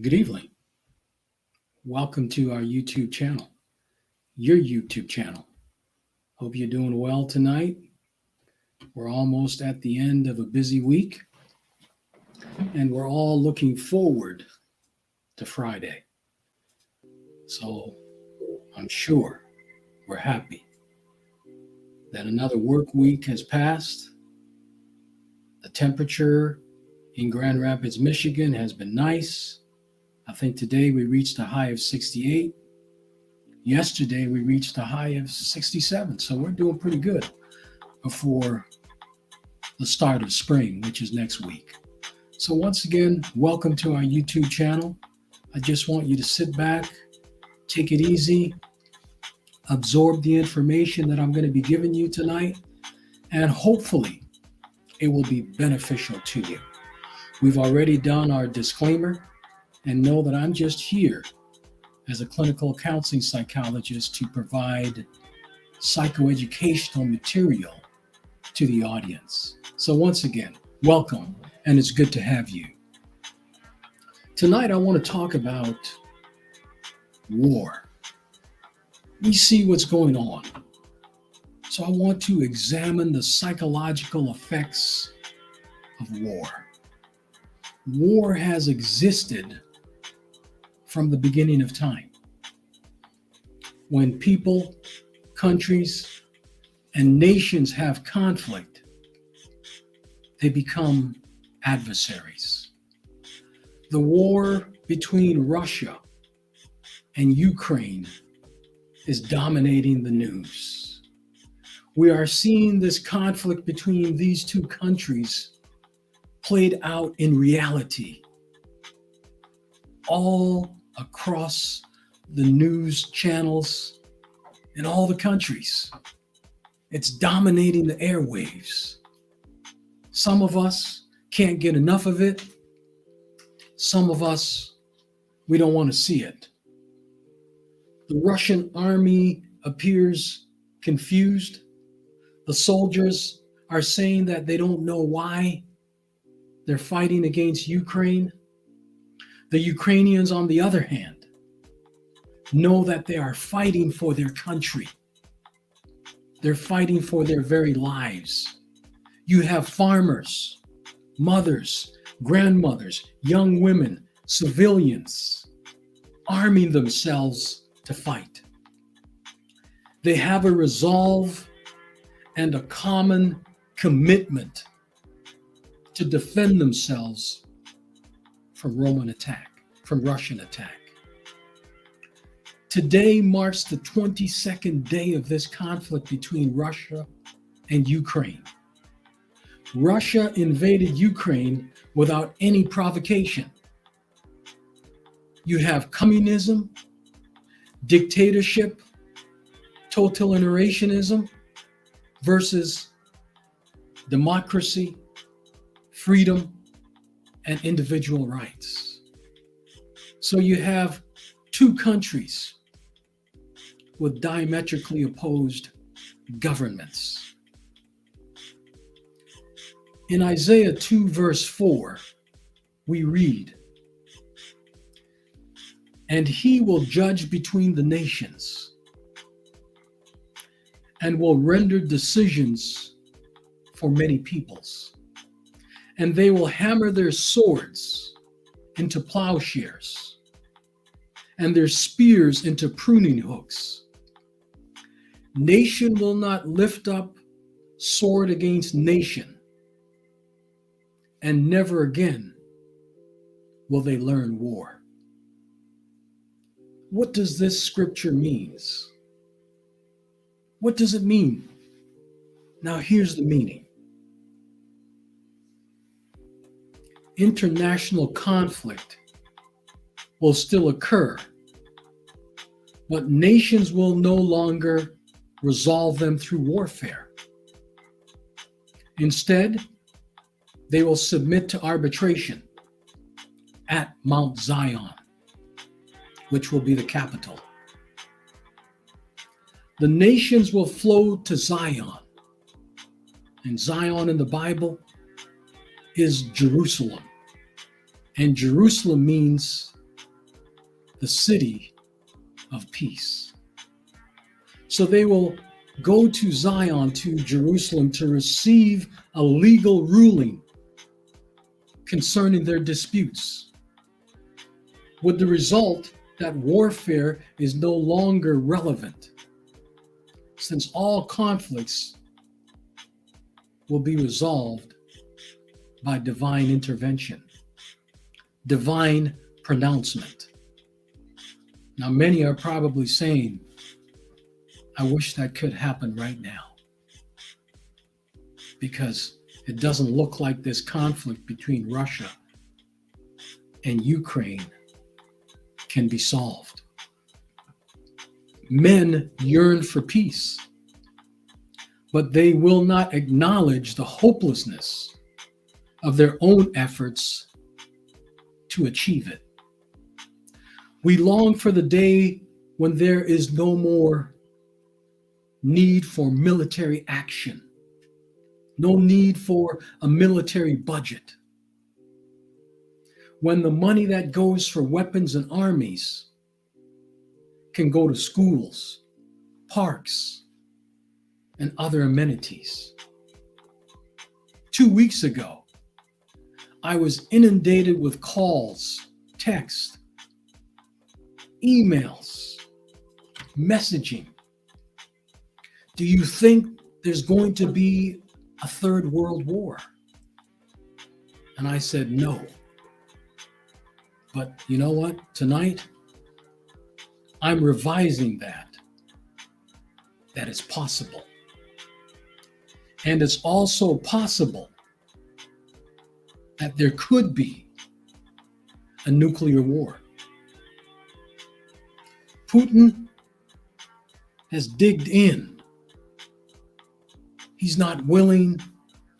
Good evening. Welcome to our YouTube channel, your YouTube channel. Hope you're doing well tonight. We're almost at the end of a busy week, and we're all looking forward to Friday. So I'm sure we're happy that another work week has passed. The temperature in Grand Rapids, Michigan has been nice. I think today we reached a high of 68. Yesterday we reached a high of 67. So we're doing pretty good before the start of spring, which is next week. So once again, welcome to our YouTube channel. I just want you to sit back, take it easy, absorb the information that I'm going to be giving you tonight, and hopefully it will be beneficial to you. We've already done our disclaimer, and know that I'm just here as a clinical counseling psychologist to provide psychoeducational material to the audience. So once again, welcome, and it's good to have you. Tonight, I want to talk about war. We see what's going on. So I want to examine the psychological effects of war. War has existed from the beginning of time. When people, countries, and nations have conflict, they become adversaries. The war between Russia and Ukraine is dominating the news. We are seeing this conflict between these two countries played out in reality all across the news channels in all the countries. It's dominating the airwaves. Some of us can't get enough of it. Some of us, we don't want to see it. The Russian army appears confused. The soldiers are saying that they don't know why they're fighting against Ukraine. The Ukrainians, on the other hand, know that they are fighting for their country. They're fighting for their very lives. You have farmers, mothers, grandmothers, young women, civilians, arming themselves to fight. They have a resolve and a common commitment to defend themselves from Russian attack. Today marks the 22nd day of this conflict between Russia and Ukraine. Russia invaded Ukraine without any provocation. You have communism, dictatorship, totalitarianism versus democracy, freedom, and individual rights. So you have two countries with diametrically opposed governments. In Isaiah 2, verse 4, we read, "And he will judge between the nations and will render decisions for many peoples. And they will hammer their swords into plowshares and their spears into pruning hooks. Nation will not lift up sword against nation, and never again will they learn war." What does this scripture mean? What does it mean? Now here's the meaning. International conflict will still occur, but nations will no longer resolve them through warfare. Instead, they will submit to arbitration at Mount Zion, which will be the capital. The nations will flow to Zion, and Zion in the Bible is Jerusalem. And Jerusalem means the city of peace. So they will go to Zion, to Jerusalem, to receive a legal ruling concerning their disputes, with the result that warfare is no longer relevant, since all conflicts will be resolved by divine intervention, divine pronouncement. Now, many are probably saying, I wish that could happen right now, because it doesn't look like this conflict between Russia and Ukraine can be solved. Men yearn for peace, but they will not acknowledge the hopelessness of their own efforts to achieve it. We long for the day when there is no more need for military action, no need for a military budget, when the money that goes for weapons and armies can go to schools, parks, and other amenities. 2 weeks ago, I was inundated with calls, texts, emails, messaging. Do you think there's going to be a third world war? And I said, no. But you know what? Tonight, I'm revising that it's possible. And it's also possible that there could be a nuclear war. Putin has digged in. He's not willing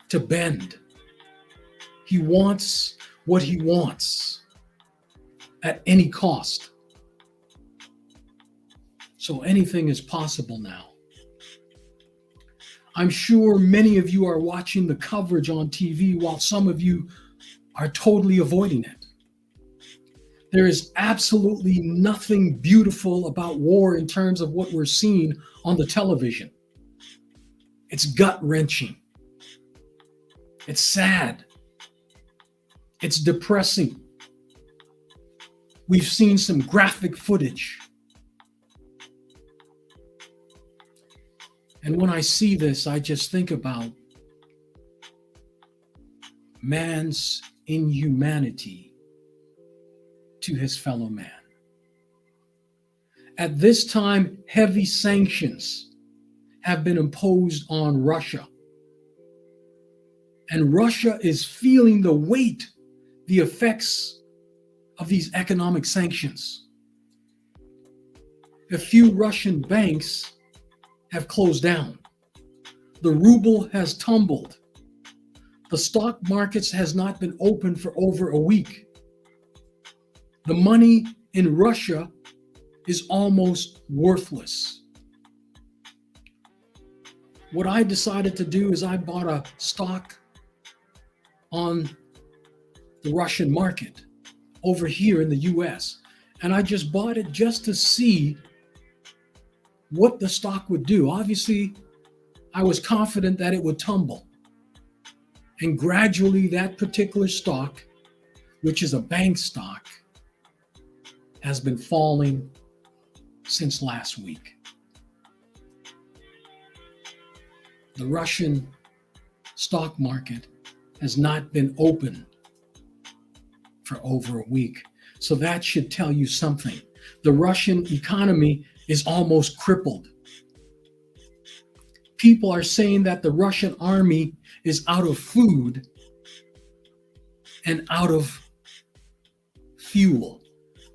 to bend. He wants what he wants at any cost. So anything is possible now. I'm sure many of you are watching the coverage on TV while some of you are totally avoiding it. There is absolutely nothing beautiful about war in terms of what we're seeing on the television. It's gut-wrenching. It's sad. It's depressing. We've seen some graphic footage. And when I see this, I just think about man's inhumanity to his fellow man. At this time, heavy sanctions have been imposed on Russia. And Russia is feeling the weight, the effects of these economic sanctions. A few Russian banks have closed down. The ruble has tumbled. The stock markets has not been open for over a week. The money in Russia is almost worthless. What I decided to do is I bought a stock on the Russian market over here in the US. And I just bought it just to see what the stock would do. Obviously, I was confident that it would tumble. And gradually that particular stock, which is a bank stock, has been falling since last week. The Russian stock market has not been open for over a week. So that should tell you something. The Russian economy is almost crippled. People are saying that the Russian army is out of food and out of fuel.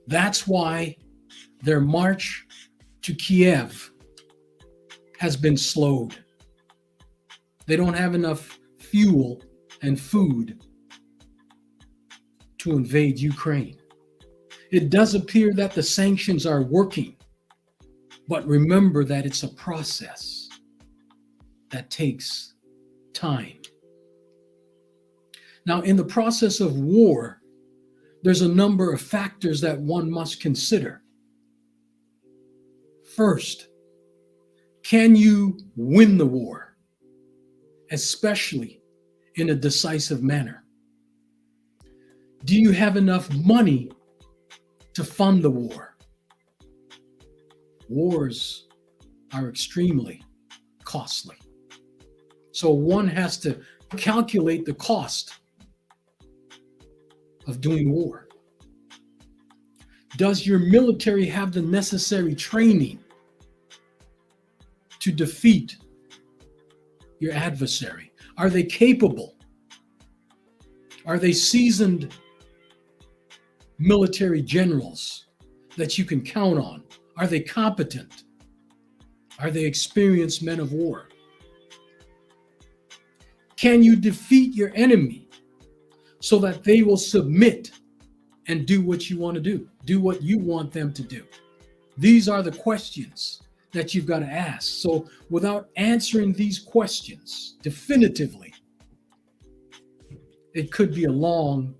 That's why their march to Kiev has been slowed. They don't have enough fuel and food to invade Ukraine. It does appear that the sanctions are working, but remember that it's a process that takes time. Now, in the process of war, there's a number of factors that one must consider. First, can you win the war, especially in a decisive manner? Do you have enough money to fund the war? Wars are extremely costly. So one has to calculate the cost of doing war. Does your military have the necessary training to defeat your adversary? Are they capable? Are they seasoned military generals that you can count on? Are they competent? Are they experienced men of war? Can you defeat your enemy so that they will submit and do what you want to do what you want them to do? These are the questions that you've got to ask. So without answering these questions definitively, it could be a long,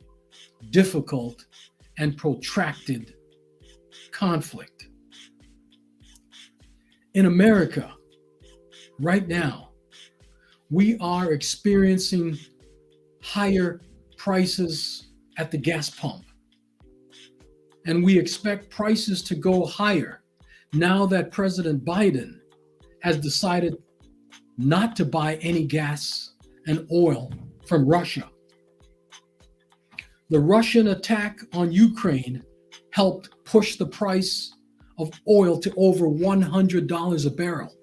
difficult, and protracted conflict. In America, right now, we are experiencing higher prices at the gas pump. And we expect prices to go higher now that President Biden has decided not to buy any gas and oil from Russia. The Russian attack on Ukraine helped push the price of oil to over $100 a barrel.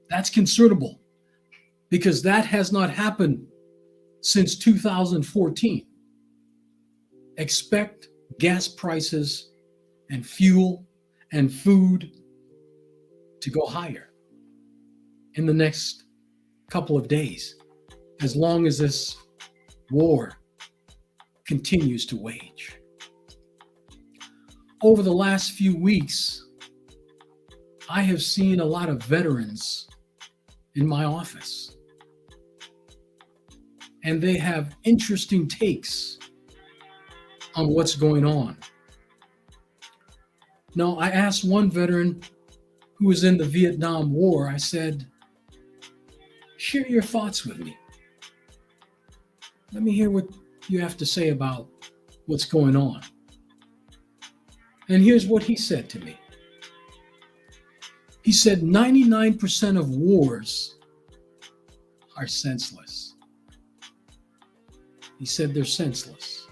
That's considerable, because that has not happened since 2014. Expect gas prices and fuel and food to go higher in the next couple of days, as long as this war continues to wage. Over the last few weeks, I have seen a lot of veterans in my office, and they have interesting takes on what's going on. Now, I asked one veteran who was in the Vietnam War, I said, share your thoughts with me. Let me hear what you have to say about what's going on. And here's what he said to me. He said 99% of wars are senseless. He said they're senseless.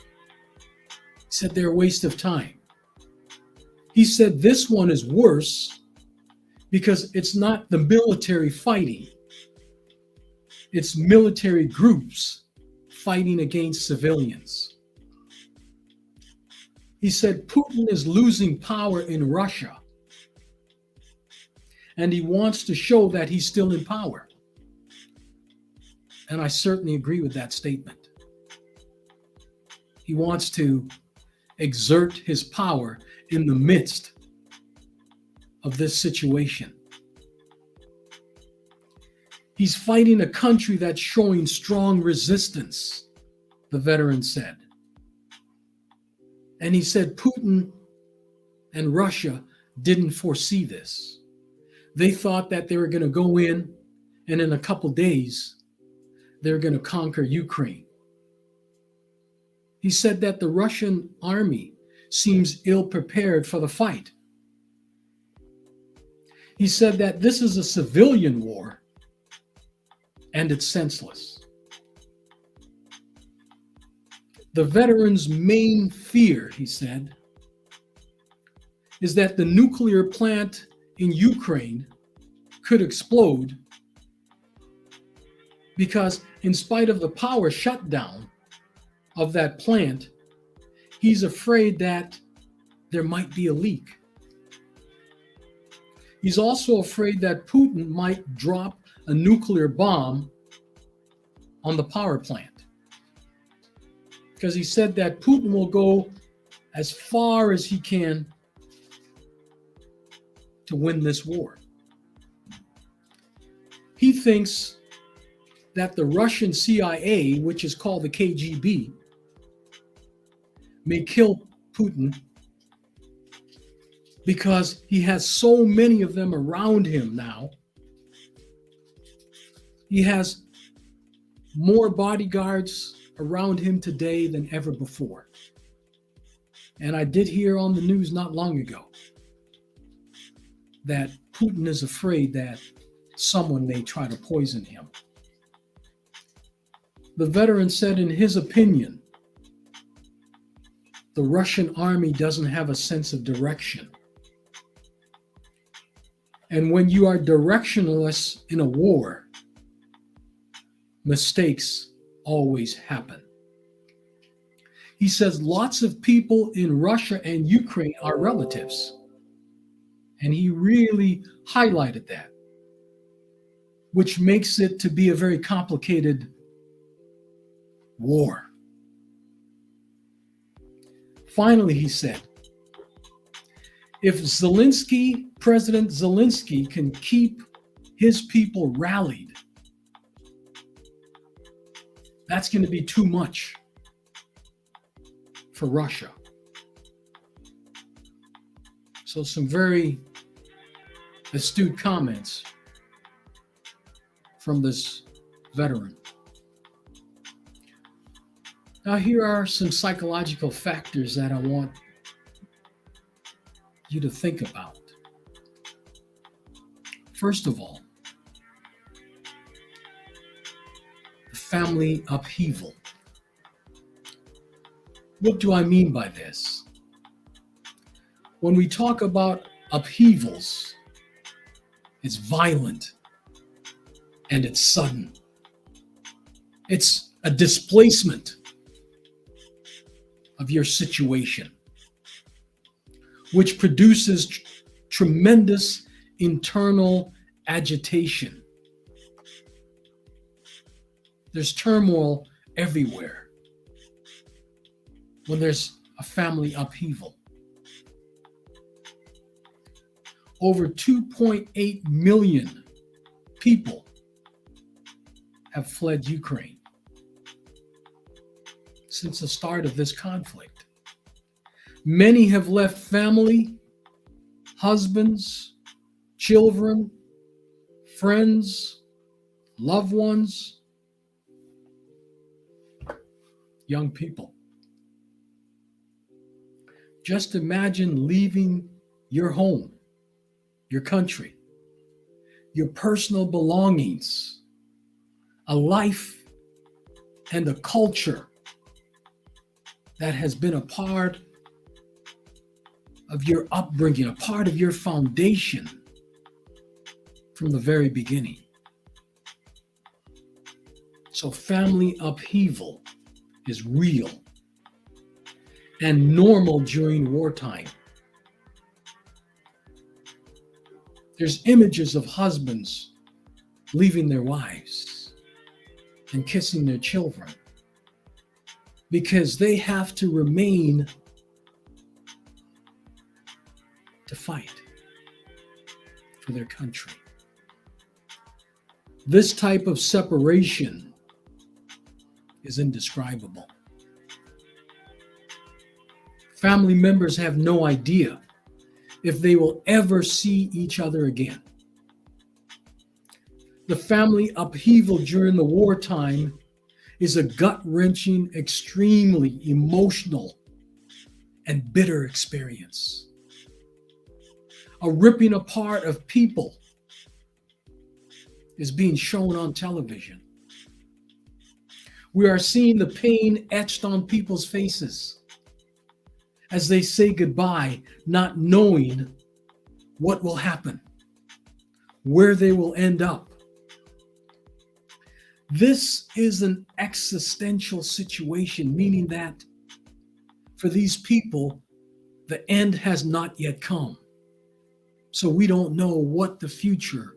He said they're a waste of time. He said this one is worse because it's not the military fighting. It's military groups fighting against civilians. He said Putin is losing power in Russia, and he wants to show that he's still in power. And I certainly agree with that statement. He wants to exert his power in the midst of this situation. He's fighting a country that's showing strong resistance, the veteran said. And he said Putin and Russia didn't foresee this. They thought that they were going to go in, and in a couple days, they're going to conquer Ukraine. He said that the Russian army seems ill-prepared for the fight. He said that this is a civilian war, and it's senseless. The veteran's main fear, he said, is that the nuclear plant in Ukraine could explode because, in spite of the power shutdown of that plant, he's afraid that there might be a leak. He's also afraid that Putin might drop a nuclear bomb on the power plant, because he said that Putin will go as far as he can to win this war. He thinks that the Russian CIA, which is called the KGB, may kill Putin because he has so many of them around him now. He has more bodyguards around him today than ever before. And I did hear on the news not long ago that Putin is afraid that someone may try to poison him. The veteran said, in his opinion, the Russian army doesn't have a sense of direction. And when you are directionless in a war, mistakes always happen. He says lots of people in Russia and Ukraine are relatives. And he really highlighted that, which makes it to be a very complicated war. Finally, he said, if President Zelensky can keep his people rallied, that's going to be too much for Russia. So some very astute comments from this veteran. Now, here are some psychological factors that I want you to think about. First of all, the family upheaval. What do I mean by this? When we talk about upheavals, it's violent and it's sudden. It's a displacement of your situation, which produces tremendous internal agitation. There's turmoil everywhere when there's a family upheaval. Over 2.8 million people have fled Ukraine since the start of this conflict. Many have left family, husbands, children, friends, loved ones, young people. Just imagine leaving your home, your country, your personal belongings, a life and a culture that has been a part of your upbringing, a part of your foundation from the very beginning. So family upheaval is real and normal during wartime. There's images of husbands leaving their wives and kissing their children because they have to remain to fight for their country. This type of separation is indescribable. Family members have no idea if they will ever see each other again. The family upheaval during the wartime is a gut-wrenching, extremely emotional, and bitter experience. A ripping apart of people is being shown on television. We are seeing the pain etched on people's faces as they say goodbye, not knowing what will happen, where they will end up. This is an existential situation, meaning that for these people, the end has not yet come. So we don't know what the future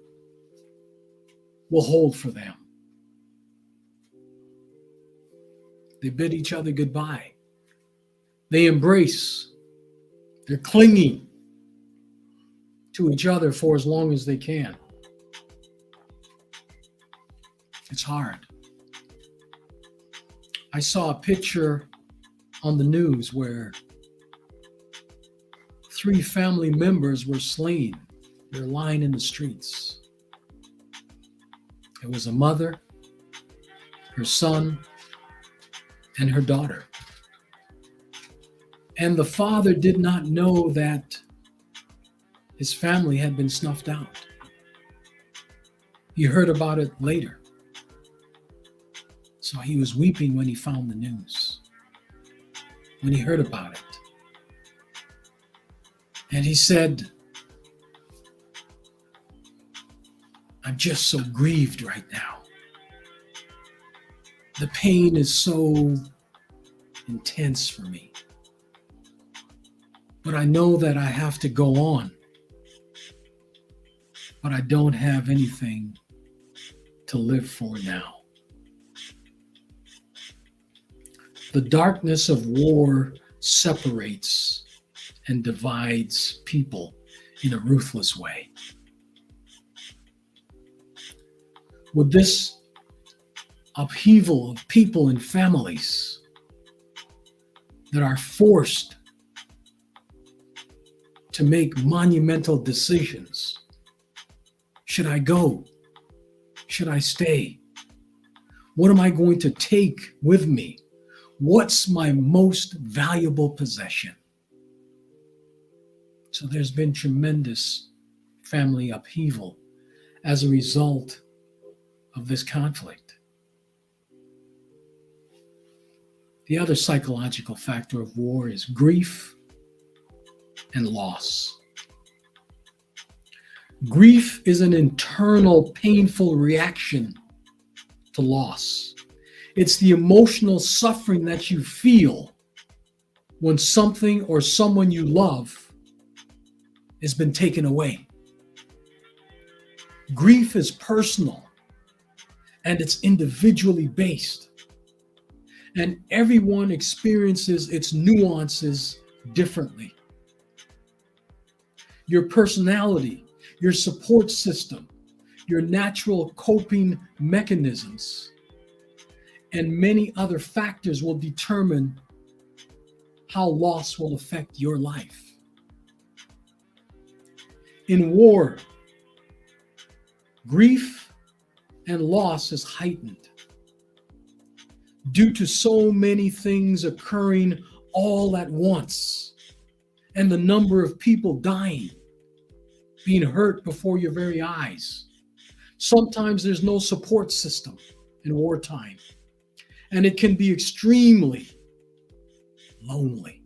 will hold for them. They bid each other goodbye. They embrace. They're clinging to each other for as long as they can. It's hard. I saw a picture on the news where 3 family members were slain. They're lying in the streets. It was a mother, her son, and her daughter. And the father did not know that his family had been snuffed out. He heard about it later. So he was weeping when he found the news, when he heard about it. And he said, I'm just so grieved right now. The pain is so intense for me. But I know that I have to go on. But I don't have anything to live for now. The darkness of war separates and divides people in a ruthless way. With this upheaval of people and families that are forced to make monumental decisions. Should I go? Should I stay? What am I going to take with me? What's my most valuable possession? So there's been tremendous family upheaval as a result of this conflict. The other psychological factor of war is grief and loss. Grief is an internal, painful reaction to loss. It's the emotional suffering that you feel when something or someone you love has been taken away. Grief is personal and it's individually based. And everyone experiences its nuances differently. Your personality, your support system, your natural coping mechanisms, and many other factors will determine how loss will affect your life. In war, grief and loss is heightened due to so many things occurring all at once and the number of people dying, being hurt before your very eyes. Sometimes there's no support system in wartime, and it can be extremely lonely.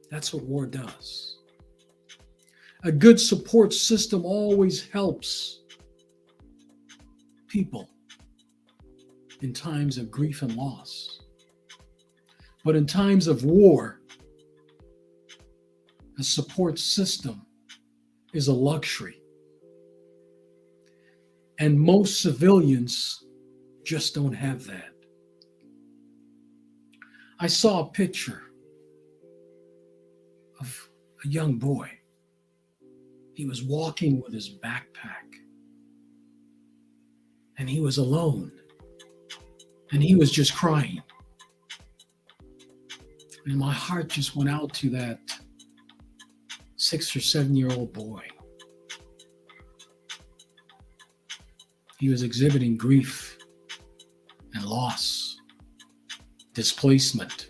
That's what war does. A good support system always helps people in times of grief and loss. But in times of war, a support system is a luxury. And most civilians just don't have that. I saw a picture of a young boy. He was walking with his backpack. And he was alone. And he was just crying. And my heart just went out to that 6 or 7-year-old boy. He was exhibiting grief and loss, displacement,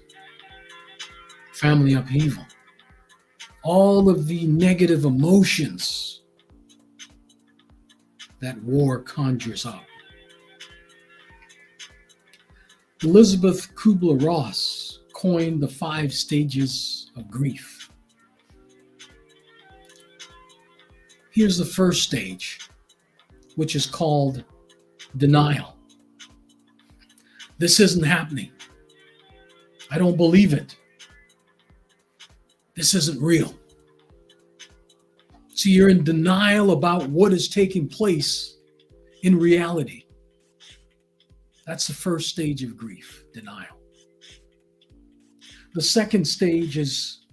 family upheaval, all of the negative emotions that war conjures up. Elizabeth Kubler-Ross coined the 5 stages of grief. Here's the first stage, which is called denial. This isn't happening. I don't believe it. This isn't real. So you're in denial about what is taking place in reality. That's the first stage of grief, denial. The second stage is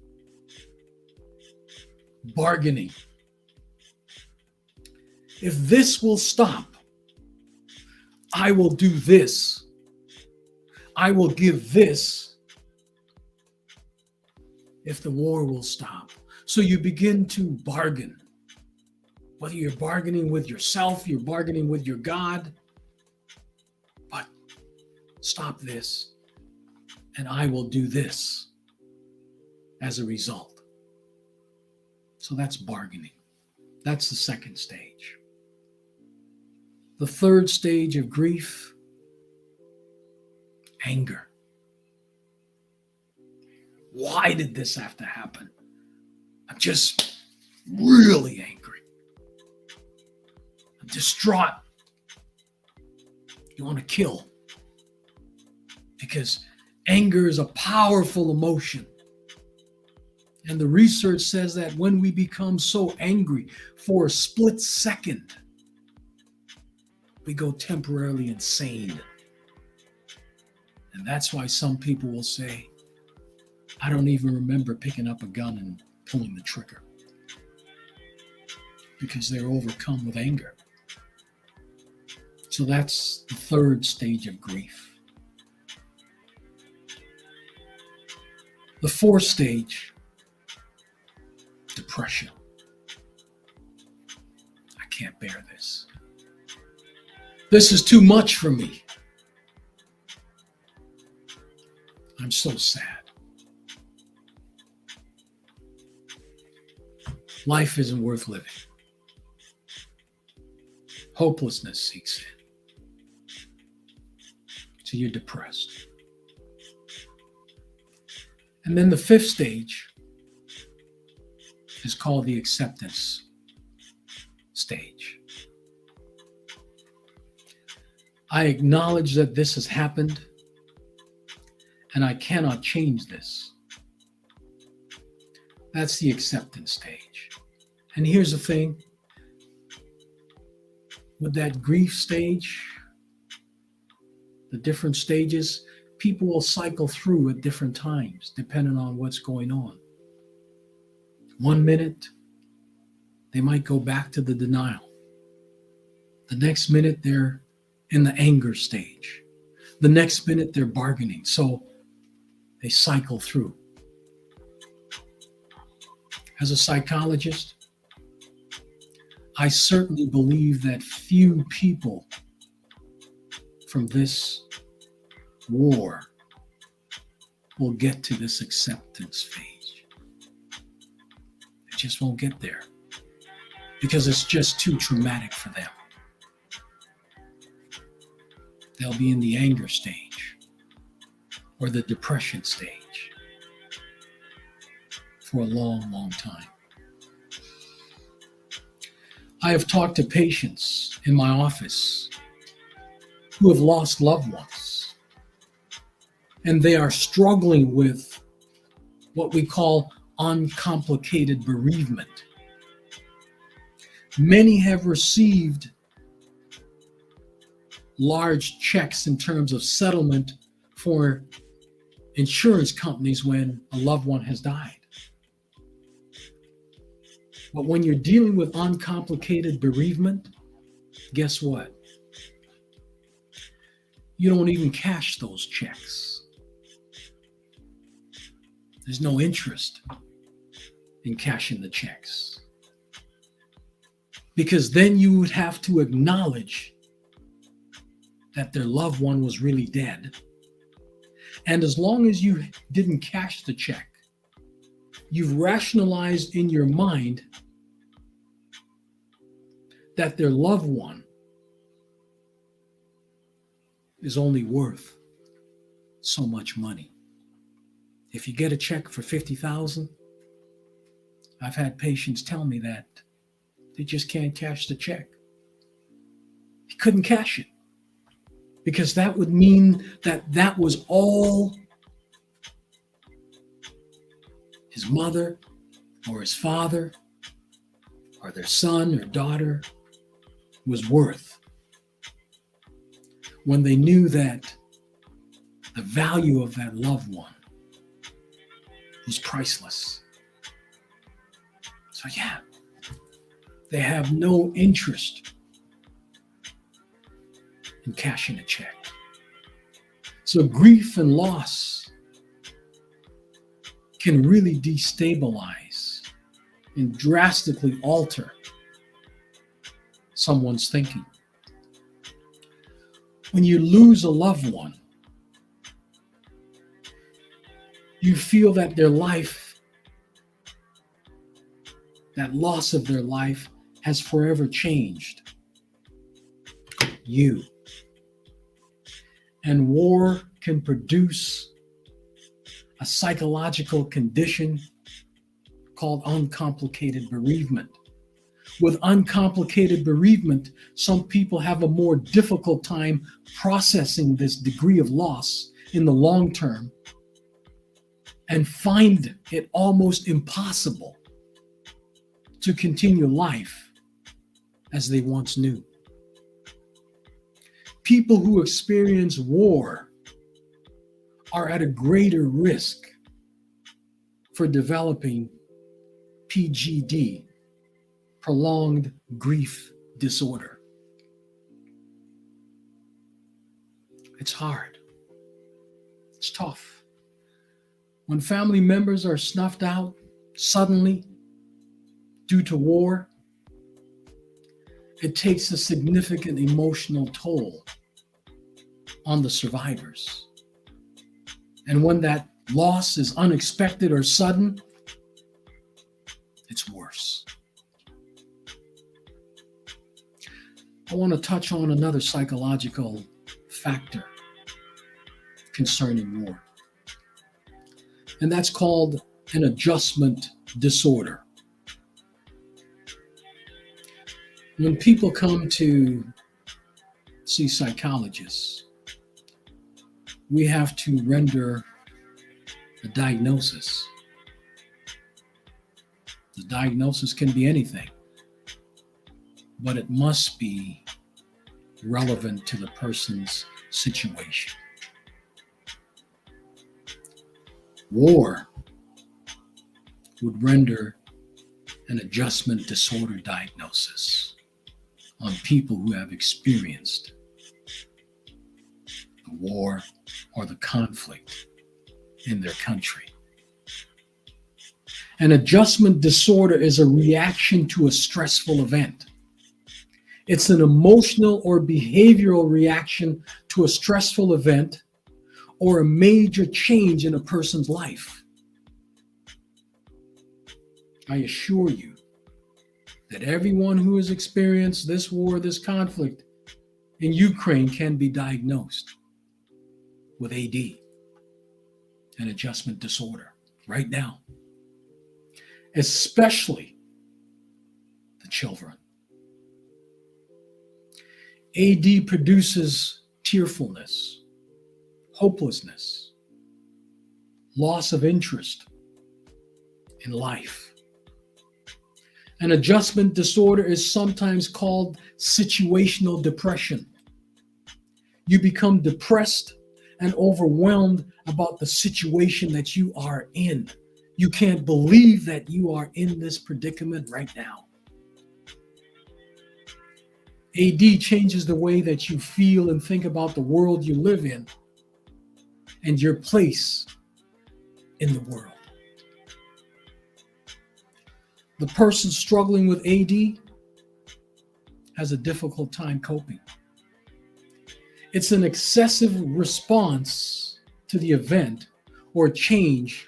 bargaining. If this will stop, I will do this. I will give this if the war will stop. So you begin to bargain. Whether you're bargaining with yourself, you're bargaining with your God, but stop this, and I will do this as a result. So that's bargaining. That's the second stage. The third stage of grief, anger. Why did this have to happen? I'm just really angry. I'm distraught. You want to kill. Because anger is a powerful emotion. And the research says that when we become so angry for a split second, we go temporarily insane. And that's why some people will say, I don't even remember picking up a gun and pulling the trigger. Because they're overcome with anger. So that's the third stage of grief. The fourth stage, depression. I can't bear this. This is too much for me. I'm so sad. Life isn't worth living. Hopelessness seeks in. So you're depressed. And then the fifth stage is called the acceptance stage. I acknowledge that this has happened and I cannot change this. That's the acceptance stage. And here's the thing. With that grief stage, the different stages, people will cycle through at different times, depending on what's going on. 1 minute, they might go back to the denial. The next minute, they're in the anger stage. The next minute, they're bargaining. So they cycle through. As a psychologist, I certainly believe that few people from this war will get to this acceptance phase. They just won't get there because it's just too traumatic for them. They'll be in the anger stage or the depression stage for a long, long time. I have talked to patients in my office who have lost loved ones, and they are struggling with what we call uncomplicated bereavement. Many have received large checks in terms of settlement for insurance companies when a loved one has died. But when you're dealing with uncomplicated bereavement, guess what? You don't even cash those checks. There's no interest in cashing the checks. Because then you would have to acknowledge that their loved one was really dead. And as long as you didn't cash the check, you've rationalized in your mind that their loved one is only worth so much money. If you get a check for $50,000, I've had patients tell me that they just can't cash the check. He couldn't cash it because that would mean that that was all his mother or his father or their son or daughter was worth, when they knew that the value of that loved one was priceless. So yeah, they have no interest in cashing a check. So grief and loss can really destabilize and drastically alter someone's thinking. When you lose a loved one, you feel that their life, that loss of their life, has forever changed you. And war can produce a psychological condition called uncomplicated bereavement. With uncomplicated bereavement, some people have a more difficult time processing this degree of loss in the long term and find it almost impossible to continue life as they once knew. People who experience war are at a greater risk for developing Ptsd, prolonged grief disorder. It's hard. It's tough. When family members are snuffed out suddenly due to war, it takes a significant emotional toll on the survivors. And when that loss is unexpected or sudden, it's worse. I want to touch on another psychological factor concerning war, and that's called an adjustment disorder. When people come to see psychologists, we have to render a diagnosis. The diagnosis can be anything, but it must be relevant to the person's situation. War would render an adjustment disorder diagnosis on people who have experienced the war or the conflict in their country. An adjustment disorder is a reaction to a stressful event. It's an emotional or behavioral reaction to a stressful event or a major change in a person's life. I assure you that everyone who has experienced this war, this conflict in Ukraine, can be diagnosed with AD, an adjustment disorder, right now, especially the children. AD produces tearfulness, hopelessness, loss of interest in life. An adjustment disorder is sometimes called situational depression. You become depressed and overwhelmed about the situation that you are in. You can't believe that you are in this predicament right now. AD changes the way that you feel and think about the world you live in and your place in the world. The person struggling with AD has a difficult time coping. It's an excessive response to the event or change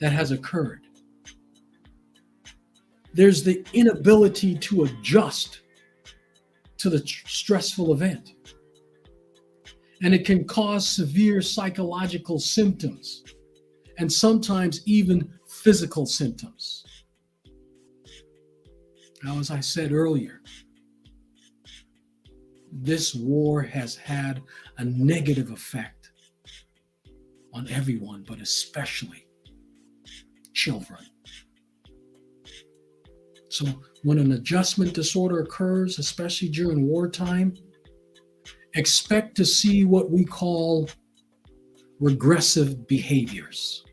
that has occurred. There's the inability to adjust to the stressful event. And it can cause severe psychological symptoms and sometimes even physical symptoms. Now, as I said earlier, this war has had a negative effect on everyone, but especially children. So when an adjustment disorder occurs, especially during wartime, expect to see what we call regressive behaviors.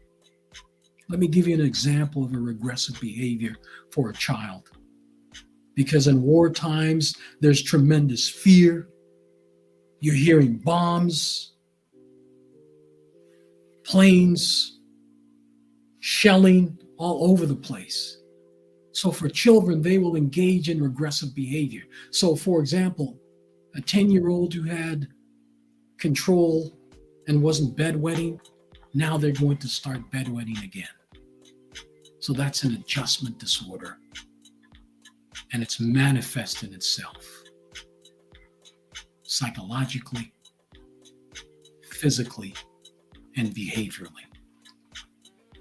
Let me give you an example of a regressive behavior for a child. Because in war times, there's tremendous fear. You're hearing bombs. planes, shelling all over the place. So for children, they will engage in regressive behavior. So for example, a 10-year-old who had control and wasn't bedwetting, now they're going to start bedwetting again. So that's an adjustment disorder, and it's manifesting itself psychologically, physically, and behaviorally.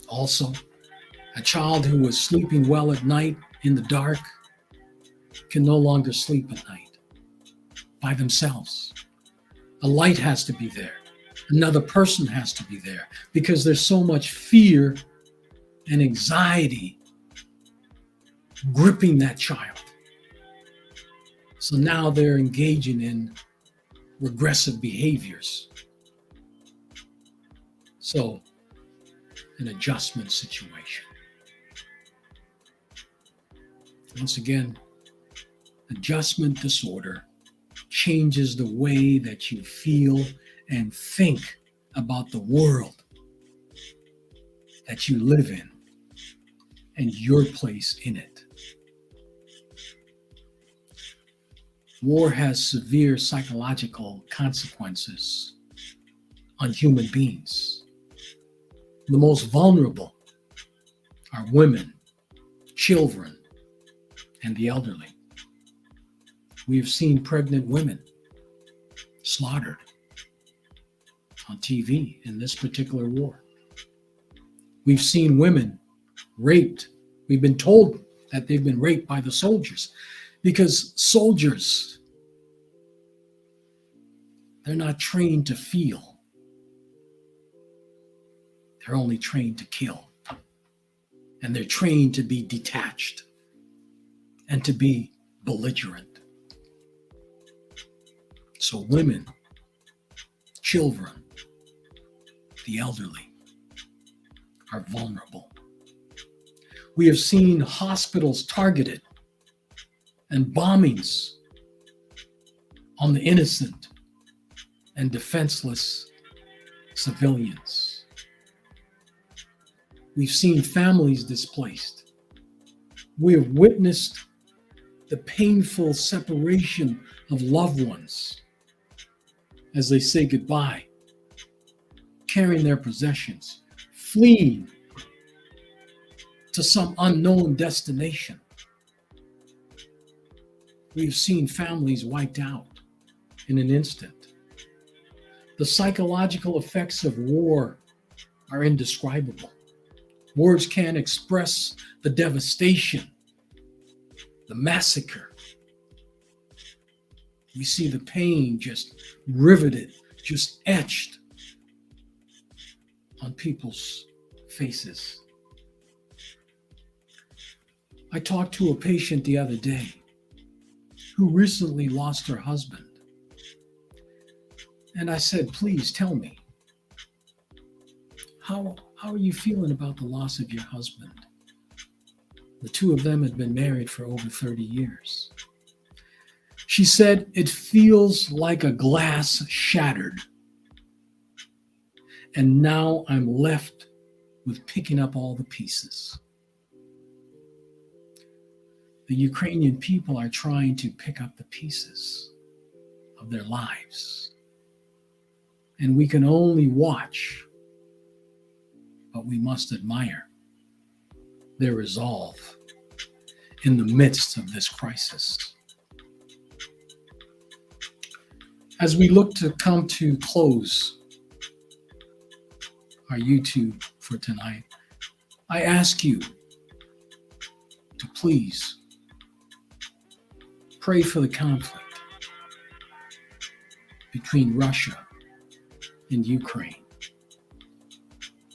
Also, a child who was sleeping well at night in the dark can no longer sleep at night by themselves. A light has to be there. Another person has to be there because there's so much fear and anxiety gripping that child. So now they're engaging in regressive behaviors. So, an adjustment situation. Once again, adjustment disorder changes the way that you feel and think about the world that you live in and your place in it. War has severe psychological consequences on human beings. The most vulnerable are women, children, and the elderly. We have seen pregnant women slaughtered on TV in this particular war. We've seen women raped. We've been told that they've been raped by the soldiers because soldiers, they're not trained to feel. They're only trained to kill. And they're trained to be detached and to be belligerent. So women, children, the elderly are vulnerable. We have seen hospitals targeted and bombings on the innocent and defenseless civilians. We've seen families displaced. We have witnessed the painful separation of loved ones as they say goodbye, carrying their possessions, fleeing to some unknown destination. We've seen families wiped out in an instant. The psychological effects of war are indescribable. Words can't express the devastation, the massacre. We see the pain just riveted, just etched on people's faces. I talked to a patient the other day who recently lost her husband. And I said, please tell me, how are you feeling about the loss of your husband? The two of them had been married for over 30 years. She said, it feels like a glass shattered. And now I'm left with picking up all the pieces. The Ukrainian people are trying to pick up the pieces of their lives. And we can only watch, but we must admire their resolve in the midst of this crisis. As we look to come to close our YouTube for tonight, I ask you to please pray for the conflict between Russia and Ukraine.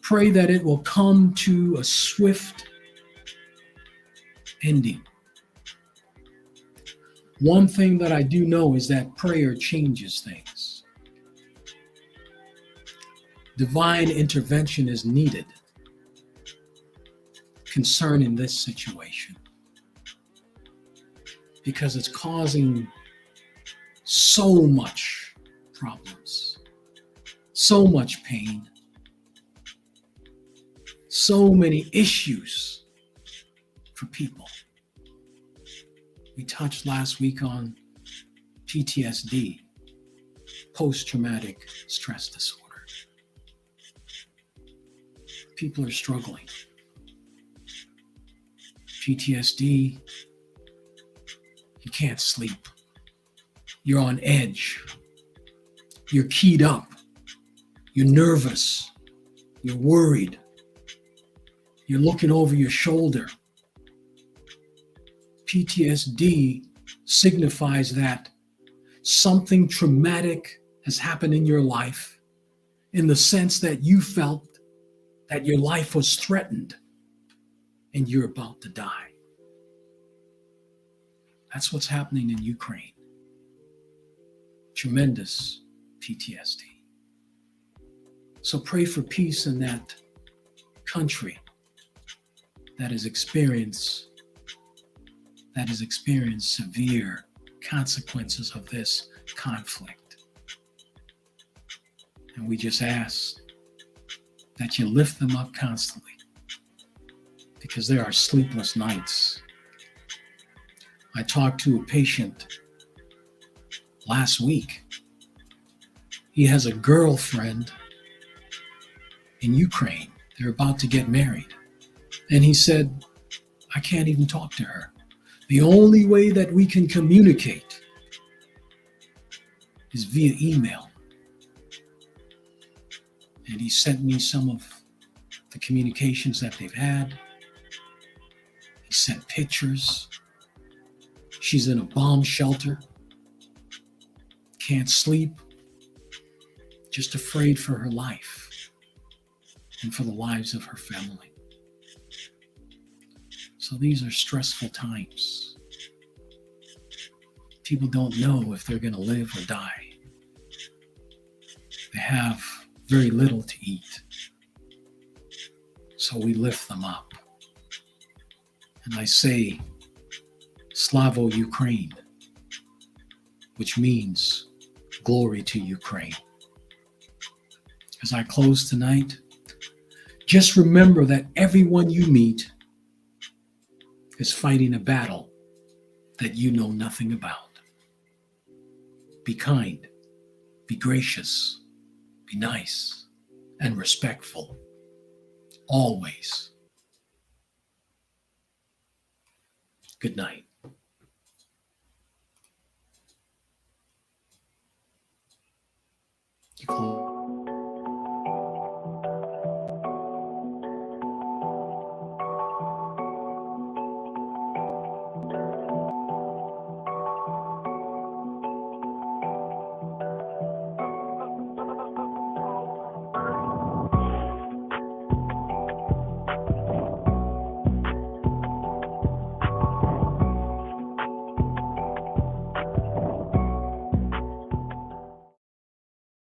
Pray that it will come to a swift ending. One thing that I do know is that prayer changes things. Divine intervention is needed concerning this situation because it's causing so much problems, so much pain, So many issues for people. We touched last week on PTSD, post-traumatic stress disorder. People are struggling. PTSD, you can't sleep. You're on edge. You're keyed up. You're nervous. You're worried. You're looking over your shoulder. PTSD signifies that something traumatic has happened in your life in the sense that you felt that your life was threatened and you're about to die. That's what's happening in Ukraine. Tremendous PTSD. So pray for peace in that country that has experienced severe consequences of this conflict. And we just ask that you lift them up constantly, because there are sleepless nights. I talked to a patient last week. He has a girlfriend in Ukraine. They're about to get married. And he said, I can't even talk to her. The only way that we can communicate is via email. And he sent me some of the communications that they've had. He sent pictures. She's in a bomb shelter. Can't sleep. Just afraid for her life and for the lives of her family. So these are stressful times. People don't know if they're going to live or die. They have very little to eat. So we lift them up. And I say, Slavo Ukraine, which means glory to Ukraine. As I close tonight, just remember that everyone you meet is fighting a battle that you know nothing about. Be kind, be gracious, be nice, and respectful. Always. Good night. You